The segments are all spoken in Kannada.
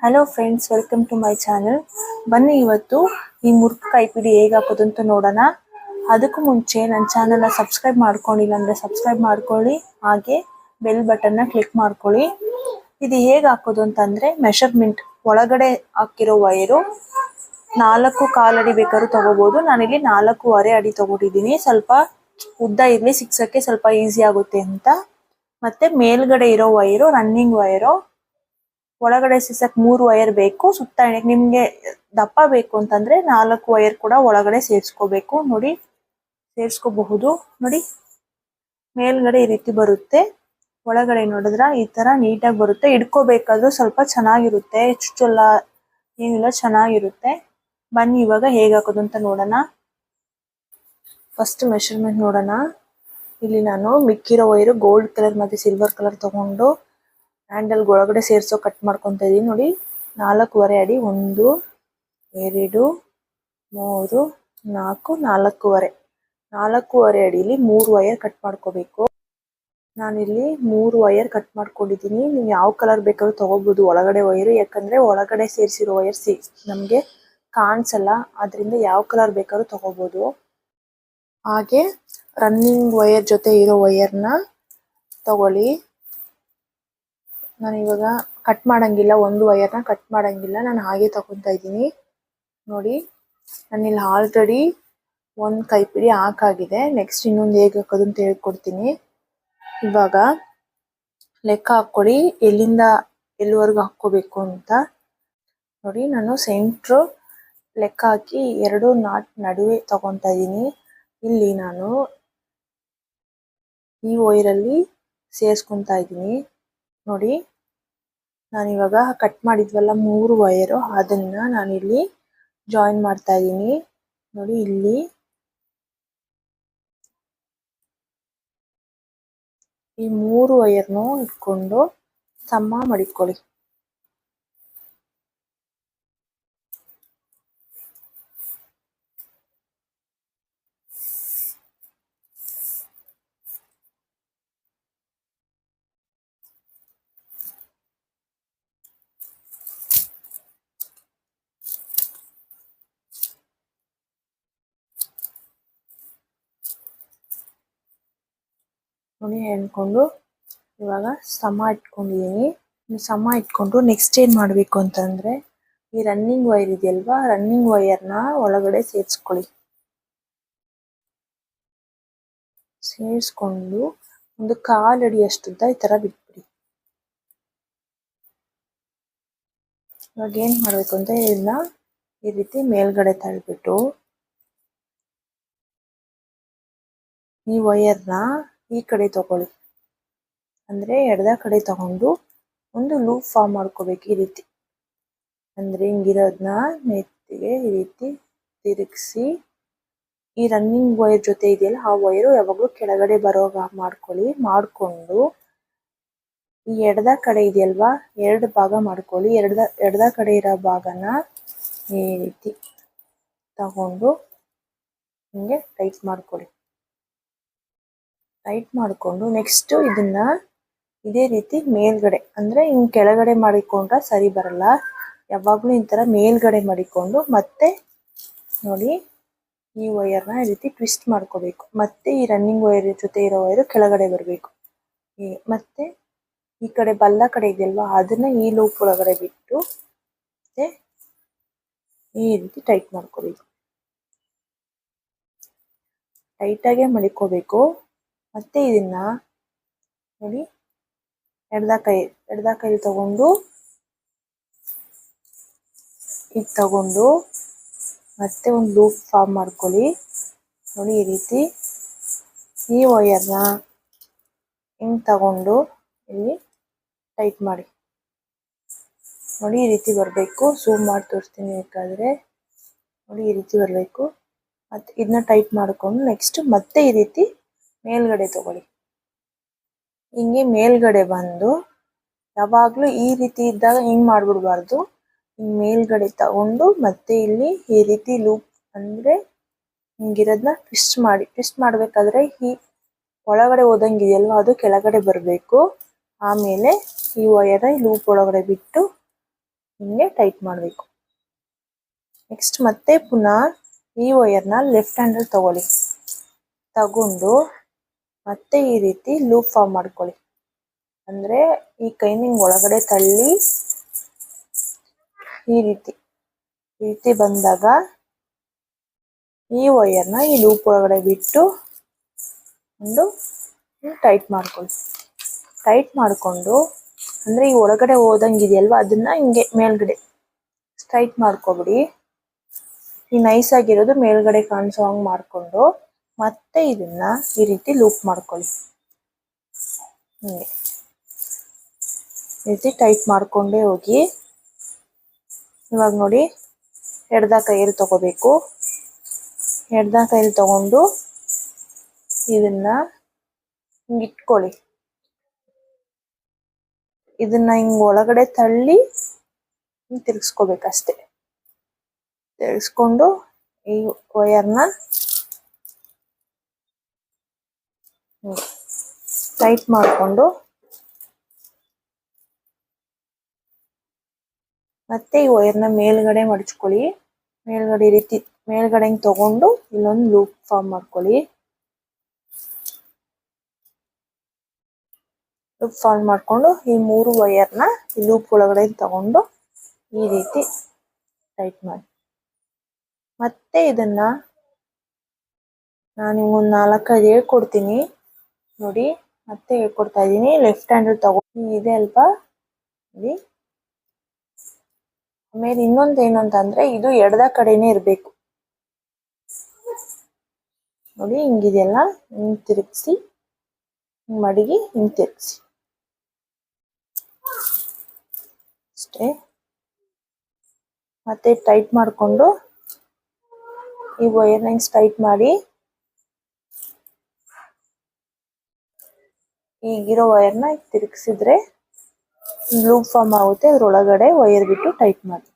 Hello friends, welcome to my channel. ಬನ್ನಿ ಇವತ್ತು ಈ ಮುರ್ಕ್ ಕೈಪಿಡಿ ಹೇಗೆ ಹಾಕೋದು ಅಂತ ನೋಡೋಣ. ಅದಕ್ಕೂ ಮುಂಚೆ ನನ್ನ ಚಾನಲ್ನ ಸಬ್ಸ್ಕ್ರೈಬ್ ಮಾಡ್ಕೊಂಡಿಲ್ಲ ಅಂದರೆ ಸಬ್ಸ್ಕ್ರೈಬ್ ಮಾಡ್ಕೊಳ್ಳಿ, ಹಾಗೆ ಬೆಲ್ ಬಟನ್ನ ಕ್ಲಿಕ್ ಮಾಡ್ಕೊಳ್ಳಿ. ಇದು ಹೇಗೆ ಹಾಕೋದು ಅಂತಂದರೆ, ಮೆಷರ್ಮೆಂಟ್ ಒಳಗಡೆ ಹಾಕಿರೋ ವೈರು 4.25 ಅಡಿ ಬೇಕಾದ್ರೂ ತೊಗೋಬೋದು. ನಾನಿಲ್ಲಿ 4.25 ಅಡಿ ತೊಗೊಂಡಿದ್ದೀನಿ. ಸ್ವಲ್ಪ ಉದ್ದ ಇರಲಿ, ಸಿಕ್ಸೋಕ್ಕೆ ಸ್ವಲ್ಪ ಈಸಿ ಆಗುತ್ತೆ ಅಂತ. ಮತ್ತು ಮೇಲ್ಗಡೆ ಇರೋ ವೈರು ರನ್ನಿಂಗ್ ವೈರು, ಒಳಗಡೆ ಸಿಸಕ್ 3 ವೈರ್ ಬೇಕು. ಸುತ್ತ ನಿಮ್ಗೆ ದಪ್ಪ ಬೇಕು ಅಂತಂದ್ರೆ 4 ವೈರ್ ಕೂಡ ಒಳಗಡೆ ಸೇರ್ಸ್ಕೋಬೇಕು. ನೋಡಿ, ಸೇರ್ಸ್ಕೋಬಹುದು. ನೋಡಿ, ಮೇಲ್ಗಡೆ ಈ ರೀತಿ ಬರುತ್ತೆ, ಒಳಗಡೆ ನೋಡಿದ್ರ ಈ ತರ ನೀಟಾಗಿ ಬರುತ್ತೆ. ಇಡ್ಕೋಬೇಕಾದ್ರೂ ಸ್ವಲ್ಪ ಚೆನ್ನಾಗಿರುತ್ತೆ, ಚುಚ್ಚಲ್ಲ ಏನಿಲ್ಲ, ಚೆನ್ನಾಗಿರುತ್ತೆ. ಬನ್ನಿ ಇವಾಗ ಹೇಗೆ ಹಾಕೋದು ಅಂತ ನೋಡೋಣ. ಫಸ್ಟ್ ಮೆಷರ್ಮೆಂಟ್ ನೋಡೋಣ. ಇಲ್ಲಿ ನಾನು ಮಿಕ್ಕಿರೋ ವೈರು ಗೋಲ್ಡ್ ಕಲರ್ ಮತ್ತೆ ಸಿಲ್ವರ್ ಕಲರ್ ತಗೊಂಡು ಹ್ಯಾಂಡಲ್ ಒಳಗಡೆ ಸೇರ್ಸೋ ಕಟ್ ಮಾಡ್ಕೊತಾ ಇದೀನಿ. ನೋಡಿ, 4.25 ಅಡಿ, 1 2 3 4 4.25 ಅಡಿಲಿ 3 ವೈರ್ ಕಟ್ ಮಾಡ್ಕೋಬೇಕು. ನಾನಿಲ್ಲಿ 3 ವೈರ್ ಕಟ್ ಮಾಡ್ಕೊಂಡಿದ್ದೀನಿ. ನೀವು ಯಾವ ಕಲರ್ ಬೇಕಾದ್ರೂ ತಗೋಬಹುದು ಒಳಗಡೆ ವೈರು, ಯಾಕಂದ್ರೆ ಒಳಗಡೆ ಸೇರಿಸಿರೋ ವೈರ್ ನಮ್ಗೆ ಕಾಣಿಸಲ್ಲ, ಅದರಿಂದ ಯಾವ ಕಲರ್ ಬೇಕಾದ್ರೂ ತಗೋಬಹುದು. ಹಾಗೆ ರನ್ನಿಂಗ್ ವೈರ್ ಜೊತೆ ಇರೋ ವೈರ್ನ ತಗೊಳ್ಳಿ. ನಾನು ಇವಾಗ ಕಟ್ ಮಾಡಂಗಿಲ್ಲ, ಒಂದು ವೈರ್ನ ಕಟ್ ಮಾಡಂಗಿಲ್ಲ, ನಾನು ಹಾಗೆ ತಗೊತಾ ಇದ್ದೀನಿ. ನೋಡಿ, ನಾನಿಲ್ಲಿ ಆಲ್ರೆಡಿ ಒಂದು ಕೈಪಿಡಿ ಹಾಕಾಗಿದೆ. ನೆಕ್ಸ್ಟ್ ಇನ್ನೊಂದು ಹೇಗೆ ಹಾಕೋದು ಅಂತ ಹೇಳ್ಕೊಡ್ತೀನಿ. ಇವಾಗ ಲೆಕ್ಕ ಹಾಕ್ಕೊಳ್ಳಿ, ಎಲ್ಲಿಂದ ಎಲ್ಲಿವರೆಗೂ ಹಾಕ್ಕೋಬೇಕು ಅಂತ. ನೋಡಿ, ನಾನು ಸೆಂಟ್ರು ಲೆಕ್ಕ ಹಾಕಿ 2 ನಾಟ್ ನಡುವೆ ತಗೊತಾ ಇದ್ದೀನಿ. ಇಲ್ಲಿ ನಾನು ಈ ವೈರಲ್ಲಿ ಸೇರಿಸ್ಕೊತಾ ಇದ್ದೀನಿ. ನೋಡಿ, ನಾನಿವಾಗ ಕಟ್ ಮಾಡಿದ್ವಲ್ಲ 3 ವೈರು, ಅದನ್ನ ನಾನಿಲ್ಲಿ ಜಾಯಿನ್ ಮಾಡ್ತಾ ಇದ್ದೀನಿ. ನೋಡಿ, ಇಲ್ಲಿ ಈ 3 ವೈರ್ನು ಇಟ್ಕೊಂಡು ಸಮ ಮಡಿಕೊಳ್ಳಿ. ನೋಡಿ, ಹೇಳ್ಕೊಂಡು ಇವಾಗ ಸಮ ಇಟ್ಕೊಂಡಿದ್ದೀನಿ. ಸಮ ಇಟ್ಕೊಂಡು ನೆಕ್ಸ್ಟ್ ಏನ್ ಮಾಡಬೇಕು ಅಂತಂದ್ರೆ, ಈ ರನ್ನಿಂಗ್ ವೈರ್ ಇದೆಯಲ್ವಾ, ರನ್ನಿಂಗ್ ವೈರ್ನ ಒಳಗಡೆ ಸೇರಿಸ್ಕೊಳ್ಳಿ. ಸೇರಿಸ್ಕೊಂಡು ಒಂದು 1/4 ಅಡಿ ಅಷ್ಟುದ್ದ ಈ ತರ ಬಿಟ್ಬಿಡಿ. ಇವಾಗ ಏನ್ ಮಾಡ್ಬೇಕು ಅಂತ ಇದನ್ನ ಈ ರೀತಿ ಮೇಲ್ಗಡೆ ತಳ್ಬಿಟ್ಟು ಈ ವೈರ್ನ ಈ ಕಡೆ ತಗೊಳ್ಳಿ, ಅಂದ್ರೆ ಎಡದ ಕಡೆ ತಗೊಂಡು ಒಂದು ಲೂಪ್ ಫಾರ್ಮ್ ಮಾಡ್ಕೋಬೇಕು. ಈ ರೀತಿ ಅಂದ್ರೆ ಹಿಂಗಿರೋದನ್ನ ನೆತ್ತಿಗೆ ಈ ರೀತಿ ತಿರುಗಿಸಿ, ಈ ರನ್ನಿಂಗ್ ವೈರ್ ಜೊತೆ ಇದೆಯಲ್ಲ ಆ ವೈರು ಯಾವಾಗಲೂ ಕೆಳಗಡೆ ಬರೋಗ ಮಾಡ್ಕೊಳ್ಳಿ. ಮಾಡ್ಕೊಂಡು ಈ ಎಡದ ಕಡೆ ಇದೆಯಲ್ವಾ, 2 ಭಾಗ ಮಾಡ್ಕೊಳ್ಳಿ. ಎಡದ ಕಡೆ ಇರೋ ಭಾಗನ ಈ ರೀತಿ ತಗೊಂಡು ಹಿಂಗೆ ಟೈಟ್ ಮಾಡ್ಕೊಳ್ಳಿ. ಟೈಟ್ ಮಾಡ್ಕೊಂಡು ನೆಕ್ಸ್ಟ್ ಇದನ್ನ ಇದೇ ರೀತಿ ಮೇಲ್ಗಡೆ, ಅಂದ್ರೆ ಹಿಂಗ್ ಕೆಳಗಡೆ ಮಾಡಿಕೊಂಡ್ರೆ ಸರಿ ಬರಲ್ಲ, ಯಾವಾಗ್ಲೂ ಈ ತರ ಮೇಲ್ಗಡೆ ಮಾಡಿಕೊಂಡು ಮತ್ತೆ ನೋಡಿ ಈ ವೈರ್ನ ಈ ರೀತಿ ಟ್ವಿಸ್ಟ್ ಮಾಡ್ಕೋಬೇಕು. ಮತ್ತೆ ಈ ರನ್ನಿಂಗ್ ವೈರ್ ಜೊತೆ ಇರೋ ವೈರು ಕೆಳಗಡೆ ಬರಬೇಕು. ಮತ್ತೆ ಈ ಕಡೆ ಬಲ್ಲ ಕಡೆ ಇದೆಯಲ್ವಾ, ಅದನ್ನ ಈ ಲೂಪ್ ಒಳಗಡೆ ಬಿಟ್ಟು ಮತ್ತೆ ಈ ರೀತಿ ಟೈಟ್ ಮಾಡ್ಕೋಬೇಕು. ಟೈಟಾಗೆ ಮಡಿಕೋಬೇಕು. ಮತ್ತೆ ಇದನ್ನ ನೋಡಿ, ಎಡದ ಕೈ ತಗೊಂಡು ಈಗ ತಗೊಂಡು ಮತ್ತೆ ಒಂದು ಲೂಪ್ ಫಾರ್ಮ್ ಮಾಡ್ಕೊಳ್ಳಿ. ನೋಡಿ, ಈ ರೀತಿ ಈ ವೈರ್ನ ಹಿಂಗ್ ತಗೊಂಡು ಇಲ್ಲಿ ಟೈಟ್ ಮಾಡಿ. ನೋಡಿ, ಈ ರೀತಿ ಬರಬೇಕು. ಝೂಮ್ ಮಾಡಿ ತೋರಿಸ್ತೀನಿ ಬೇಕಾದ್ರೆ. ನೋಡಿ, ಈ ರೀತಿ ಬರಬೇಕು. ಮತ್ತೆ ಇದನ್ನ ಟೈಟ್ ಮಾಡ್ಕೊಂಡು ನೆಕ್ಸ್ಟ್ ಮತ್ತೆ ಈ ರೀತಿ ಮೇಲ್ಗಡೆ ತಗೊಳ್ಳಿ. ಹಿಂಗೆ ಮೇಲ್ಗಡೆ ಬಂದು ಯಾವಾಗ್ಲೂ ಈ ರೀತಿ ಇದ್ದಾಗ ಹಿಂಗ್ ಮಾಡ್ಬಿಡ್ಬಾರ್ದು. ಮೇಲ್ಗಡೆ ತಗೊಂಡು ಮತ್ತೆ ಇಲ್ಲಿ ಈ ರೀತಿ ಲೂಪ್, ಅಂದ್ರೆ ಹಿಂಗಿರೋದನ್ನ ಟ್ವಿಸ್ಟ್ ಮಾಡಿ. ಟ್ವಿಸ್ಟ್ ಮಾಡ್ಬೇಕಾದ್ರೆ ಈ ಒಳಗಡೆ ಹೋದಂಗಿದೆಯಲ್ವಾ, ಅದು ಕೆಳಗಡೆ ಬರಬೇಕು. ಆಮೇಲೆ ಈ ವೈರ್ನ ಲೂಪ್ ಒಳಗಡೆ ಬಿಟ್ಟು ಹಿಂಗೆ ಟೈಟ್ ಮಾಡಬೇಕು. ನೆಕ್ಸ್ಟ್ ಮತ್ತೆ ಪುನಃ ಈ ವೈರ್ನ ಲೆಫ್ಟ್ ಹ್ಯಾಂಡಲ್ಲಿ ತಗೊಳ್ಳಿ. ತಗೊಂಡು ಮತ್ತೆ ಈ ರೀತಿ ಲೂಪ್ ಫಾರ್ಮ್ ಮಾಡ್ಕೊಳ್ಳಿ. ಅಂದರೆ ಈ ಕೈನ ಒಳಗಡೆ ತಳ್ಳಿ ಈ ರೀತಿ ಬಂದಾಗ ಈ ವೈರ್ನ ಈ ಲೂಪ್ ಒಳಗಡೆ ಬಿಟ್ಟು ಒಂದು ಟೈಟ್ ಮಾಡ್ಕೊಳ್ಳಿ. ಟೈಟ್ ಮಾಡಿಕೊಂಡು ಅಂದರೆ ಈ ಒಳಗಡೆ ಹೋದಂಗೆ ಇದೆಯಲ್ವ, ಅದನ್ನ ಹಿಂಗೆ ಮೇಲ್ಗಡೆ ಸ್ಟ್ರೈಟ್ ಮಾಡ್ಕೊಬಿಡಿ. ಈ ನೈಸ್ ಆಗಿರೋದು ಮೇಲ್ಗಡೆ ಕಾಣಿಸೋ ಹಂಗೆ ಮಾಡಿಕೊಂಡು ಮತ್ತೆ ಇದನ್ನ ಈ ರೀತಿ ಲೂಪ್ ಮಾಡ್ಕೊಳ್ಳಿ. ಹಿಂಗೆ ಈ ರೀತಿ ಟೈಟ್ ಮಾಡ್ಕೊಂಡೇ ಹೋಗಿ. ಇವಾಗ ನೋಡಿ, ಎಡ್ದ ಕೈಯಲ್ಲಿ ತಗೋಬೇಕು. ಎಡ್ದ ಕೈಯಲ್ಲಿ ತಗೊಂಡು ಇದನ್ನ ಹಿಂಗೆ ಇಟ್ಕೊಳ್ಳಿ. ಇದನ್ನ ಹಿಂಗೆ ಒಳಗಡೆ ತಳ್ಳಿ ಹಿಂಗೆ ತಿರ್ಗಿಸ್ಕೋಬೇಕಷ್ಟೆ. ತಿರ್ಗಿಸ್ಕೊಂಡು ಈ ವಯರ್ನ ಟೈಟ್ ಮಾಡಿಕೊಂಡು ಮತ್ತೆ ಈ ವಯರ್ನ ಮೇಲ್ಗಡೆ ಮಡಚ್ಕೊಳ್ಳಿ. ಮೇಲ್ಗಡೆ ಈ ರೀತಿ ಮೇಲ್ಗಡೆ ಹಿಂಗೆ ತಗೊಂಡು ಇಲ್ಲೊಂದು ಲೂಪ್ ಫಾರ್ಮ್ ಮಾಡ್ಕೊಳ್ಳಿ. ಲೂಪ್ ಫಾರ್ಮ್ ಮಾಡಿಕೊಂಡು ಈ 3 ವಯರ್ನ ಈ ಲೂಪ್ ಒಳಗಡೆ ತಗೊಂಡು ಈ ರೀತಿ ಟೈಟ್ ಮಾಡಿ. ಮತ್ತೆ ಇದನ್ನ ನಾನು ನಿಮ್ಗೊಂದು 4-5 ಹೇಳ್ಕೊಡ್ತೀನಿ ನೋಡಿ. ಮತ್ತೆ ಹೇಳ್ಕೊಡ್ತಾ ಇದ್ದೀನಿ. ಲೆಫ್ಟ್ ಹ್ಯಾಂಡ್ ತಗೊಂಡು ಇದೆ ಅಲ್ವಾ ನೋಡಿ. ಆಮೇಲೆ ಇನ್ನೊಂದು ಏನು ಅಂತಂದ್ರೆ, ಇದು ಎಡದ ಕಡೆನೇ ಇರಬೇಕು ನೋಡಿ. ಹಿಂಗಿದೆಯಲ್ಲ, ಹಿಂಗೆ ತಿರುಗಿಸಿ, ಮಡಗಿ ಹಿಂಗೆ ತಿರುಗಿಸಿ ಅಷ್ಟೇ. ಮತ್ತೆ ಟೈಟ್ ಮಾಡಿಕೊಂಡು ಈ ವೈರ್ನ ಹಿಂಗೆ ಟೈಟ್ ಮಾಡಿ, ಈಗಿರೋ ವೈರ್ನ ತಿರುಗಿಸಿದ್ರೆ ಲೂಪ್ ಫಾರ್ಮ್ ಆಗುತ್ತೆ. ಅದ್ರೊಳಗಡೆ ವೈರ್ ಬಿಟ್ಟು ಟೈಟ್ ಮಾಡಿ.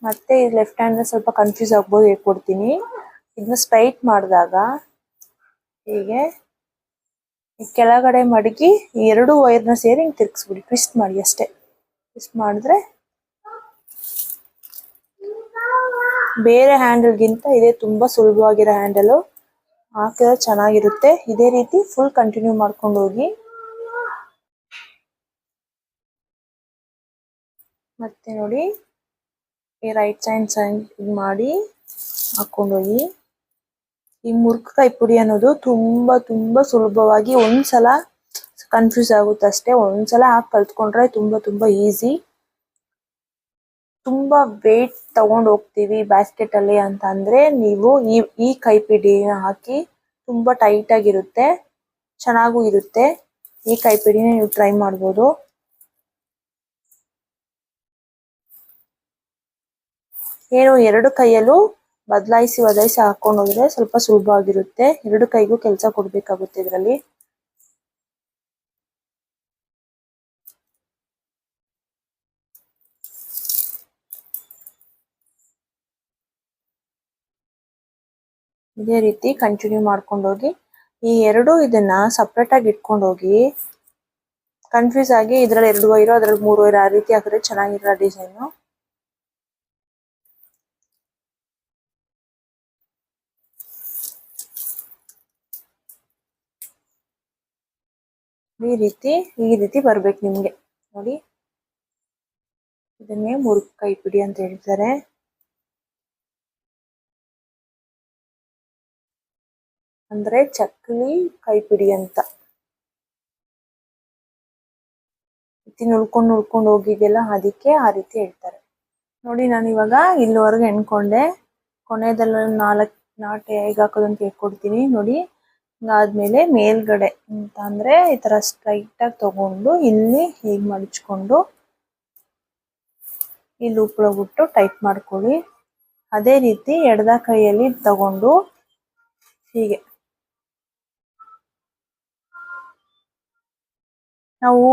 ಮತ್ತೆ ಲೆಫ್ಟ್ ಹ್ಯಾಂಡ್ ಸ್ವಲ್ಪ ಕನ್ಫ್ಯೂಸ್ ಆಗ್ಬೋದು, ಹೇಳ್ಕೊಡ್ತೀನಿ. ಇದನ್ನ ಸ್ಟ್ರೈಟ್ ಮಾಡಿದಾಗ ಹೀಗೆ ಕೆಳಗಡೆ ಮಡಗಿ 2 ವೈರ್ನ ಸೇರಿ ಹಿಂಗೆ ತಿರ್ಗಿಸ್ಬಿಡಿ. ಟ್ವಿಸ್ಟ್ ಮಾಡಿ ಅಷ್ಟೇ. ಟ್ವಿಸ್ಟ್ ಮಾಡಿದ್ರೆ ಬೇರೆ ಹ್ಯಾಂಡಲ್ಗಿಂತ ಇದೇ ತುಂಬಾ ಸುಲಭವಾಗಿರೋ ಹ್ಯಾಂಡಲು. ಹಾಕಿದ್ರೆ ಚೆನ್ನಾಗಿರುತ್ತೆ. ಇದೇ ರೀತಿ ಫುಲ್ ಕಂಟಿನ್ಯೂ ಮಾಡ್ಕೊಂಡು ಹೋಗಿ. ಮತ್ತೆ ನೋಡಿ, ಈ ರೈಟ್ ಸೈಡ್ ಇದು ಮಾಡಿ ಹಾಕೊಂಡೋಗಿ. ಈ ಮುರುಕು ಕೈಪಿಡಿ ಅನ್ನೋದು ತುಂಬಾ ತುಂಬಾ ಸುಲಭವಾಗಿ, ಒಂದ್ಸಲ ಕನ್ಫ್ಯೂಸ್ ಆಗುತ್ತೆ ಅಷ್ಟೇ. ಒಂದ್ಸಲ ಹಾಕಿ ಕಲ್ತ್ಕೊಂಡ್ರೆ ತುಂಬಾ ಈಸಿ. ತುಂಬಾ ವೇಟ್ ತಗೊಂಡು ಹೋಗ್ತೀವಿ ಬ್ಯಾಸ್ಕೆಟ್ ಅಲ್ಲಿ ಅಂತ ಅಂದ್ರೆ, ನೀವು ಈ ಕೈಪಿಡಿನ ಹಾಕಿ ತುಂಬಾ ಟೈಟ್ ಆಗಿರುತ್ತೆ, ಚೆನ್ನಾಗೂ ಇರುತ್ತೆ. ಈ ಕೈಪಿಡಿನ ನೀವು ಟ್ರೈ ಮಾಡ್ಬೋದು. ಏನು 2 ಕೈಯಲ್ಲೂ ಬದಲಾಯಿಸಿ ಹಾಕೊಂಡು ಹೋದ್ರೆ ಸ್ವಲ್ಪ ಸುಲಭವಾಗಿರುತ್ತೆ. 2 ಕೈಗೂ ಕೆಲಸ ಕೊಡ್ಬೇಕಾಗುತ್ತೆ ಇದರಲ್ಲಿ. ಇದೇ ರೀತಿ ಕಂಟಿನ್ಯೂ ಮಾಡ್ಕೊಂಡು ಹೋಗಿ. ಈ 2 ಇದನ್ನ ಸಪ್ರೇಟ್ ಆಗಿ ಇಟ್ಕೊಂಡು ಹೋಗಿ. ಕನ್ಫ್ಯೂಸ್ ಆಗಿ ಇದ್ರಲ್ಲಿ 2 ವೈರು ಅದ್ರಲ್ಲಿ 3 ವೈರು ಆ ರೀತಿ ಹಾಕಿದ್ರೆ ಚೆನ್ನಾಗಿರೋ ಡಿಸೈನು. ಈ ರೀತಿ ಬರ್ಬೇಕು ನಿಮ್ಗೆ ನೋಡಿ. ಇದನ್ನೇ ಮುರುಕು ಕೈಪಿಡಿ ಅಂತ ಹೇಳ್ತಾರೆ. ಅಂದ್ರೆ ಚಕ್ಲಿ ಕೈಪಿಡಿ ಅಂತ. ನುಳ್ಕೊಂಡು ಹೋಗಿದೆಯಲ್ಲ, ಅದಕ್ಕೆ ಆ ರೀತಿ ಹೇಳ್ತಾರೆ ನೋಡಿ. ನಾನು ಇವಾಗ ಇಲ್ಲಿವರೆಗೆ ಎಣ್ಕೊಂಡೆ. ಕೊನೆಯದೆಲ್ಲ 4 ನಾಟ್ ಹೇಗೆ ಹಾಕೋದು ಅಂತ ಹೇಳ್ಕೊಡ್ತೀನಿ ನೋಡಿ. ಆದ್ಮೇಲೆ ಮೇಲ್ಗಡೆ ಅಂತ ಅಂದ್ರೆ ಈ ತರ ಸ್ಟ್ರೈಟ್ ಆಗಿ ತಗೊಂಡು ಇಲ್ಲಿ ಹೀಗೆ ಮಡಚ್ಕೊಂಡು ಈ ಲೂಪ್ ಒಳಗಿಟ್ಟು ಟೈಟ್ ಮಾಡ್ಕೊಳ್ಳಿ. ಅದೇ ರೀತಿ ಎಡದ ಕೈಯಲ್ಲಿ ತಗೊಂಡು ಹೀಗೆ ನಾವು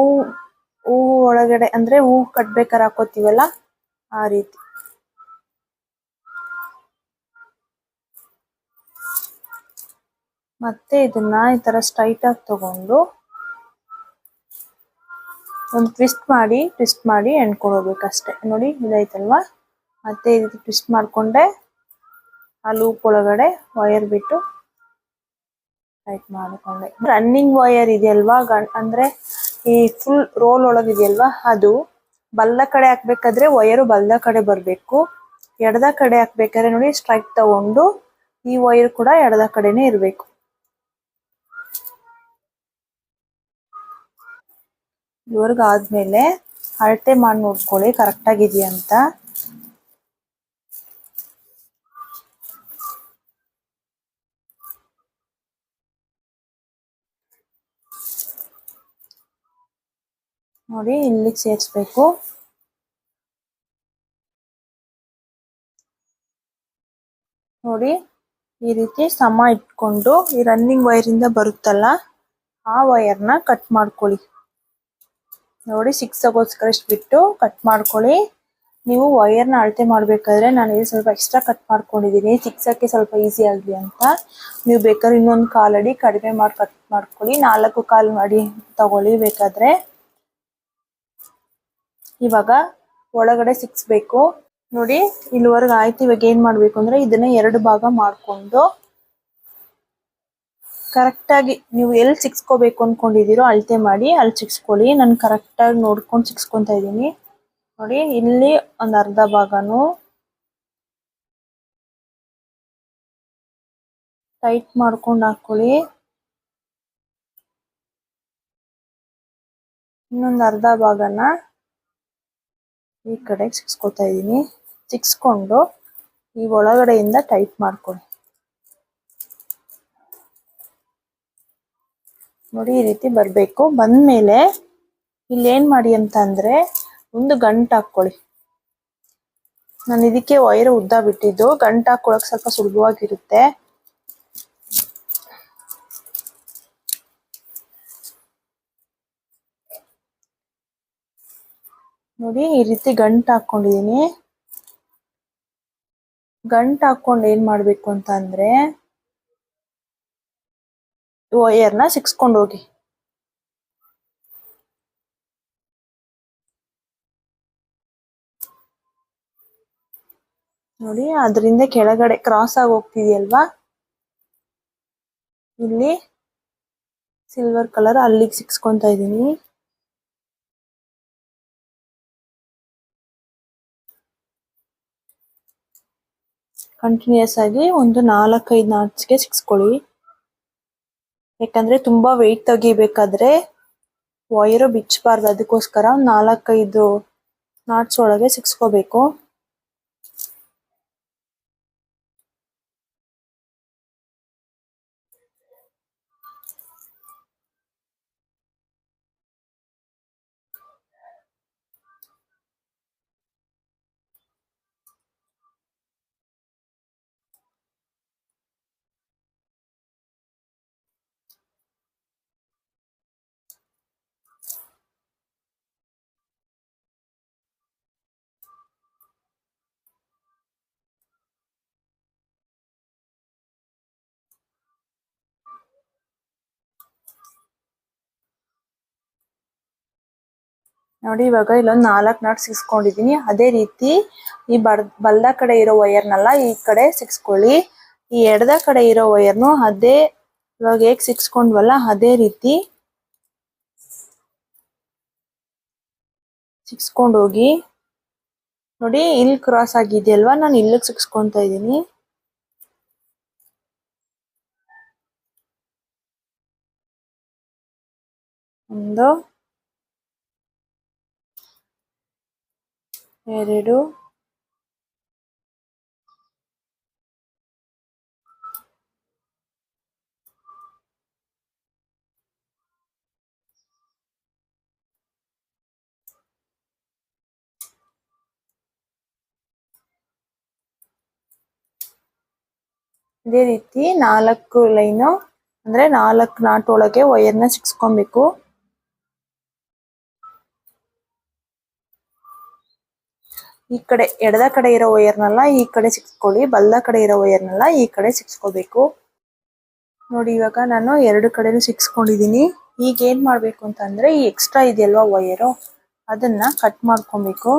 ಹೂವು ಒಳಗಡೆ ಅಂದ್ರೆ ಹೂ ಕಟ್ಬೇಕಾರೆ ಹಾಕೋತೀವಲ್ಲ, ಆ ರೀತಿ ಮತ್ತೆ ಇದನ್ನ ಈ ತರ ಸ್ಟ್ರೈಟ್ ಆಗಿ ತಗೊಂಡು ಒಂದು ಟ್ವಿಸ್ಟ್ ಮಾಡಿ ಎಣ್ಕೊಂಡು ಹೋಗ್ಬೇಕಷ್ಟೆ. ನೋಡಿ ಇದಾಯ್ತಲ್ವಾ. ಮತ್ತೆ ಈ ರೀತಿ ಟ್ವಿಸ್ಟ್ ಮಾಡ್ಕೊಂಡೆ ಆ ಲೂಪ್ ಒಳಗಡೆ ವೈರ್ ಬಿಟ್ಟು ಟೈಟ್ ಮಾಡ್ಕೊಂಡೆ. ರನ್ನಿಂಗ್ ವೈರ್ ಇದೆಯಲ್ವಾ, ಅಂದ್ರೆ ಈ ಫುಲ್ ರೋಲ್ ಒಳಗಿದೆಯಲ್ವಾ, ಅದು ಬಲ್ಲ ಕಡೆ ಹಾಕ್ಬೇಕಾದ್ರೆ ವೈರು ಬಲ್ದ ಕಡೆ ಬರಬೇಕು. ಎಡದ ಕಡೆ ಹಾಕ್ಬೇಕಾದ್ರೆ ನೋಡಿ ಸ್ಟ್ರೈಟ್ ತಗೊಂಡು ಈ ವೈರ್ ಕೂಡ ಎಡದ ಕಡೆನೆ ಇರಬೇಕು. ಇವ್ರಿಗೆ ಆದ್ಮೇಲೆ ಅಳತೆ ಮಾಡಿ ನೋಡ್ಕೊಳ್ಳಿ ಕರೆಕ್ಟ್ ಆಗಿದೆಯಾ ಅಂತ. ನೋಡಿ ಇಲ್ಲಿಗೆ ಸೇರಿಸ್ಬೇಕು. ನೋಡಿ ಈ ರೀತಿ ಸಮ ಇಟ್ಕೊಂಡು ಈ ರನ್ನಿಂಗ್ ವೈರ್ ಇಂದ ಬರುತ್ತಲ್ಲ ಆ ವೈರ್ನ ಕಟ್ ಮಾಡ್ಕೊಳ್ಳಿ. ನೋಡಿ 6 ಆಗೋಸ್ಕರ ಬಿಟ್ಟು ಕಟ್ ಮಾಡ್ಕೊಳ್ಳಿ. ನೀವು ವೈರ್ನ ಅಳತೆ ಮಾಡ್ಬೇಕಾದ್ರೆ ನಾನು ಇಲ್ಲಿ ಸ್ವಲ್ಪ ಎಕ್ಸ್ಟ್ರಾ ಕಟ್ ಮಾಡ್ಕೊಂಡಿದ್ದೀನಿ 6ಕ್ಕೆ ಸ್ವಲ್ಪ ಈಸಿ ಆಗಲಿ ಅಂತ. ನೀವು ಬೇಕಾದ್ರೆ ಇನ್ನೊಂದು 1/4 ಅಡಿ ಕಡಿಮೆ ಮಾಡಿ ಕಟ್ ಮಾಡ್ಕೊಳ್ಳಿ. 4 ಅಡಿ ತಗೊಳ್ಳಿ ಬೇಕಾದ್ರೆ. ಇವಾಗ ಒಳಗಡೆ 6 ಬೇಕು. ನೋಡಿ ಇಲ್ಲಿವರೆಗೆ ಆಯ್ತು. ಇವಾಗ ಏನ್ ಮಾಡ್ಬೇಕು ಅಂದ್ರೆ ಇದನ್ನ 2 ಭಾಗ ಮಾಡ್ಕೊಂಡು ಕರೆಕ್ಟ್ ಆಗಿ ನೀವು ಎಲ್ಲಿ ಸಿಕ್ಸ್ಕೋಬೇಕು ಅನ್ಕೊಂಡಿದೀರೋ ಅಳತೆ ಮಾಡಿ ಅಲ್ಲಿ ಸಿಕ್ಸ್ಕೊಳ್ಳಿ. ನಾನು ಕರೆಕ್ಟ್ ಆಗಿ ನೋಡ್ಕೊಂಡು ಸಿಕ್ಸ್ಕೊಂತ ಇದ್ದೀನಿ. ನೋಡಿ ಇಲ್ಲಿ ಒಂದು ಅರ್ಧ ಭಾಗನು ಟೈಟ್ ಮಾಡ್ಕೊಂಡು ಹಾಕೊಳ್ಳಿ. ಇನ್ನೊಂದು ಅರ್ಧ ಭಾಗನ ಈ ಕಡೆ ಸಿಕ್ಸ್ಕೊತಾ ಇದ್ದೀನಿ. ಸಿಕ್ಸ್ಕೊಂಡು ಈ ಒಳಗಡೆಯಿಂದ ಟೈಟ್ ಮಾಡ್ಕೊಳ್ಳಿ. ನೋಡಿ ಈ ರೀತಿ ಬರಬೇಕು. ಬಂದ್ಮೇಲೆ ಇಲ್ಲಿ ಏನ್ ಮಾಡಿ ಅಂತ ಅಂದ್ರೆ ಒಂದು ಗಂಟು ಹಾಕೊಳ್ಳಿ. ನಾನು ಇದಕ್ಕೆ ವೈರ್ ಉದ್ದ ಬಿಟ್ಟಿದ್ದು, ಗಂಟು ಹಾಕೊಳಕ್ ಸ್ವಲ್ಪ ಸುಲಭವಾಗಿರುತ್ತೆ. ನೋಡಿ ಈ ರೀತಿ ಗಂಟು ಹಾಕೊಂಡಿದೀನಿ. ಗಂಟು ಹಾಕೊಂಡು ಏನ್ ಮಾಡ್ಬೇಕು ಅಂತ ಅಂದ್ರೆ ವೈರ್ನ ಸಿಕ್ಸ್ಕೊಂಡು ಹೋಗಿ. ನೋಡಿ ಅದರಿಂದ ಕೆಳಗಡೆ ಕ್ರಾಸ್ ಆಗಿ ಹೋಗ್ತಿದೆಯಲ್ವಾ, ಇಲ್ಲಿ ಸಿಲ್ವರ್ ಕಲರ್ ಅಲ್ಲಿಗೆ ಸಿಕ್ಸ್ಕೊಂತ ಇದ್ದೀನಿ. ಕಂಟಿನ್ಯೂಸ್ ಆಗಿ ಒಂದು 4-5 ನಾಟ್ಸ್ಗೆ ಸಿಕ್ಸ್ಕೊಳ್ಳಿ. ಯಾಕಂದ್ರೆ ತುಂಬಾ ವೆಯ್ಟ್ ತೆಗಿಬೇಕಾದ್ರೆ ವೈರು ಬಿಚ್ಚಬಾರ್ದು, ಅದಕ್ಕೋಸ್ಕರ 4-5 ನಾಟ್ಸ್ ಒಳಗೆ ಸಿಕ್ಸ್ಕೋಬೇಕು. ನೋಡಿ ಇವಾಗ ಇಲ್ಲೊಂದು 4 ನಾಟ್ ಸಿಕ್ಸ್ಕೊಂಡಿದೀನಿ. ಅದೇ ರೀತಿ ಈ ಬಲ್ದ ಕಡೆ ಇರೋ ವೈರ್ನೆಲ್ಲ ಈ ಕಡೆ ಸಿಕ್ಸ್ಕೊಳ್ಳಿ. ಈ ಎಡದ ಕಡೆ ಇರೋ ವೈರ್ನು ಅದೇ ಇವಾಗ ಹೇಗ್ ಸಿಕ್ಸ್ಕೊಂಡ್ವಲ್ಲ ಅದೇ ರೀತಿ ಸಿಕ್ಸ್ಕೊಂಡು ಹೋಗಿ. ನೋಡಿ ಇಲ್ಲಿ ಕ್ರಾಸ್ ಆಗಿದೆಯಲ್ವಾ, ನಾನು ಇಲ್ಲಿಗೆ ಸಿಕ್ಸ್ಕೊಂತ ಇದ್ದೀನಿ. ಒಂದು 2 ಇದೇ ರೀತಿ 4 ಲೈನು ಅಂದ್ರೆ 4 ನಾಟ್ ಒಳಗೆ ವೈರ್ನ ಸಿಕ್ಸ್ಕೊಬೇಕು. ಈ ಕಡೆ ಎಡದ ಕಡೆ ಇರೋ ವೈರ್ನೆಲ್ಲ ಈ ಕಡೆ ಸಿಕ್ಸ್ಕೊಳ್ಳಿ, ಬಲ್ದ ಕಡೆ ಇರೋ ವೈರ್ನೆಲ್ಲ ಈ ಕಡೆ ಸಿಕ್ಸ್ಕೋಬೇಕು. ನೋಡಿ ಇವಾಗ ನಾನು 2 ಕಡೆನೂ ಸಿಕ್ಸ್ಕೊಂಡಿದ್ದೀನಿ. ಈಗ ಏನ್ ಮಾಡ್ಬೇಕು ಅಂತಂದ್ರೆ ಈ ಎಕ್ಸ್ಟ್ರಾ ಇದೆಯಲ್ವಾ ವೈರು ಅದನ್ನ ಕಟ್ ಮಾಡ್ಕೊಬೇಕು.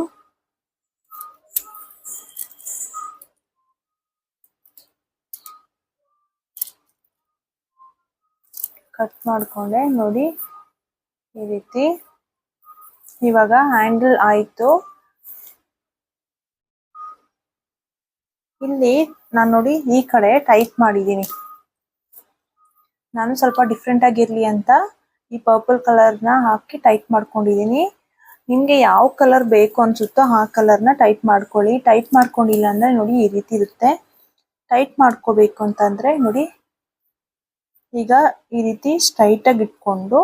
ಕಟ್ ಮಾಡ್ಕೊಂಡೆ ನೋಡಿ ಈ ರೀತಿ. ಇವಾಗ ಹ್ಯಾಂಡಲ್ ಆಯ್ತು. ಇಲ್ಲಿ ನಾನು ನೋಡಿ ಈ ಕಡೆ ಟೈಟ್ ಮಾಡಿದ್ದೀನಿ. ನಾನು ಸ್ವಲ್ಪ ಡಿಫ್ರೆಂಟ್ ಆಗಿರ್ಲಿ ಅಂತ ಈ ಪರ್ಪಲ್ ಕಲರ್ನ ಹಾಕಿ ಟೈಟ್ ಮಾಡ್ಕೊಂಡಿದ್ದೀನಿ. ನಿಮ್ಗೆ ಯಾವ ಕಲರ್ ಬೇಕು ಅನ್ಸುತ್ತೋ ಆ ಕಲರ್ನ ಟೈಟ್ ಮಾಡ್ಕೊಳ್ಳಿ. ಟೈಟ್ ಮಾಡ್ಕೊಂಡಿಲ್ಲ ಅಂದ್ರೆ ನೋಡಿ ಈ ರೀತಿ ಇರುತ್ತೆ. ಟೈಟ್ ಮಾಡ್ಕೋಬೇಕು ಅಂತಂದ್ರೆ ನೋಡಿ ಈಗ ಈ ರೀತಿ ಸ್ಟ್ರೈಟ್ ಆಗಿ ಇಟ್ಕೊಂಡು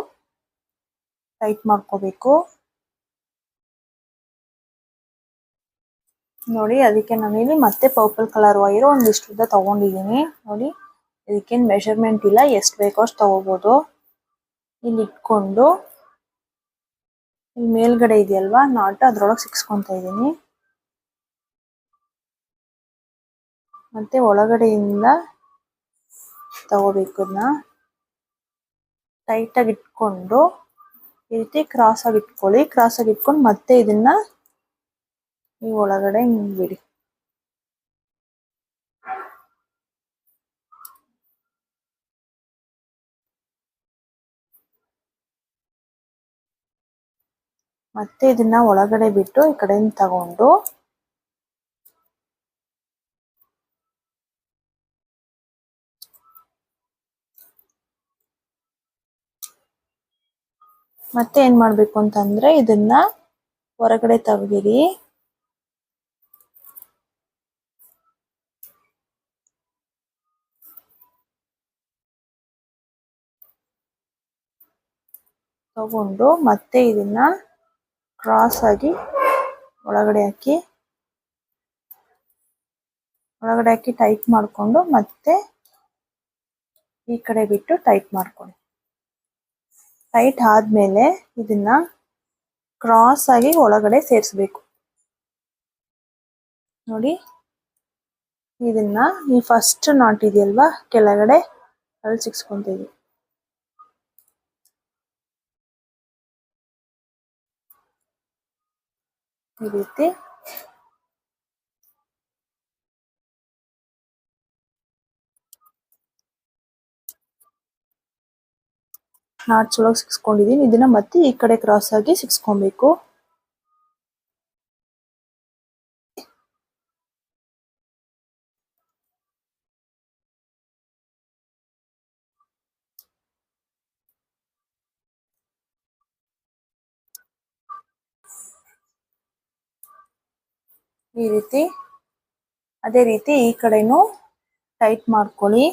ಟೈಟ್ ಮಾಡ್ಕೋಬೇಕು. ನೋಡಿ ಅದಕ್ಕೆ ನಾನಿಲ್ಲಿ ಮತ್ತೆ ಪರ್ಪಲ್ ಕಲರ್ ವೈರು ಒಂದಿಷ್ಟು ಉದ್ದ ತಗೊಂಡಿದ್ದೀನಿ. ನೋಡಿ ಇದಕ್ಕೇನು ಮೆಷರ್ಮೆಂಟ್ ಇಲ್ಲ, ಎಷ್ಟು ಬೇಕೋ ಅಷ್ಟು ತಗೋಬಹುದು. ಇಲ್ಲಿ ಇಟ್ಕೊಂಡು ಇಲ್ಲಿ ಮೇಲ್ಗಡೆ ಇದೆಯಲ್ವಾ ನಾಟ್ ಅದ್ರೊಳಗೆ ಸಿಕ್ಸ್ಕೊಂತ ಇದ್ದೀನಿ. ಮತ್ತೆ ಒಳಗಡೆಯಿಂದ ತಗೋಬೇಕು. ಇದನ್ನ ಟೈಟ್ ಆಗಿ ಇಟ್ಕೊಂಡು ಈ ರೀತಿ ಕ್ರಾಸ್ ಆಗಿ ಇಟ್ಕೊಳ್ಳಿ. ಕ್ರಾಸ್ ಆಗಿ ಇಟ್ಕೊಂಡು ಮತ್ತೆ ಇದನ್ನ ಈ ಒಳಗಡೆ ಬಿಡಿ. ಮತ್ತೆ ಇದನ್ನ ಒಳಗಡೆ ಬಿಟ್ಟು ಈ ಕಡೆಯಿಂದ ತಗೊಂಡು ಮತ್ತೆ ಏನ್ ಮಾಡ್ಬೇಕು ಅಂತಂದ್ರೆ ಇದನ್ನ ಹೊರಗಡೆ ತೆಗ್ದಿರಿ. ತಗೊಂಡು ಮತ್ತೆ ಇದನ್ನ ಕ್ರಾಸ್ ಆಗಿ ಒಳಗಡೆ ಹಾಕಿ ಟೈಟ್ ಮಾಡ್ಕೊಂಡು ಮತ್ತೆ ಈ ಕಡೆ ಬಿಟ್ಟು ಟೈಟ್ ಮಾಡ್ಕೊಳ್ಳಿ. ಟೈಟ್ ಆದ್ಮೇಲೆ ಇದನ್ನ ಕ್ರಾಸ್ ಆಗಿ ಒಳಗಡೆ ಸೇರಿಸ್ಬೇಕು. ನೋಡಿ ಇದನ್ನ ಈ ಫಸ್ಟ್ ನಾಟ್ ಇದೆಯಲ್ವಾ ಕೆಳಗಡೆ ಅಲ್ಲಿ ಸಿಕ್ಸ್ಕೊಂತೀವಿ. ಈ ರೀತಿ ನಾಟ್ಸ್ ಒಳಗೆ ಸಿಕ್ಸ್ಕೊಂಡಿದೀನಿ. ಇದನ್ನ ಮತ್ತೆ ಈ ಕಡೆ ಕ್ರಾಸ್ ಆಗಿ ಸಿಕ್ಸ್ಕೊಬೇಕು. ಈ ರೀತಿ ಅದೇ ರೀತಿ ಈ ಕಡೆನೂ ಟೈಟ್ ಮಾಡ್ಕೊಳ್ಳಿ.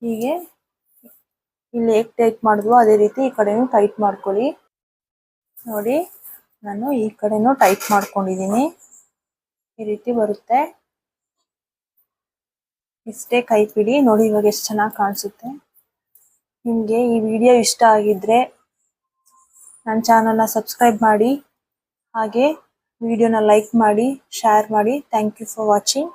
ಹೀಗೆ ಇಲ್ಲಿ ಹೇಗೆ ಟೈಟ್ ಮಾಡಿದ್ವೋ ಅದೇ ರೀತಿ ಈ ಕಡೆನೂ ಟೈಟ್ ಮಾಡ್ಕೊಳ್ಳಿ. ನೋಡಿ ನಾನು ಈ ಕಡೆನೂ ಟೈಟ್ ಮಾಡ್ಕೊಂಡಿದ್ದೀನಿ. ಈ ರೀತಿ ಬರುತ್ತೆ. ಇಷ್ಟೇ ಕೈಪಿಡಿ. ನೋಡಿ ಇವಾಗ ಎಷ್ಟು ಚೆನ್ನಾಗಿ ಕಾಣಿಸುತ್ತೆ. ನಿಮಗೆ ಈ ವಿಡಿಯೋ ಇಷ್ಟ ಆಗಿದ್ರೆ ನನ್ನ ಚಾನಲ್ನ ಸಬ್ಸ್ಕ್ರೈಬ್ ಮಾಡಿ, ಹಾಗೆ ವಿಡಿಯೋನ ಲೈಕ್ ಮಾಡಿ, ಶೇರ್ ಮಾಡಿ. Thank you for watching.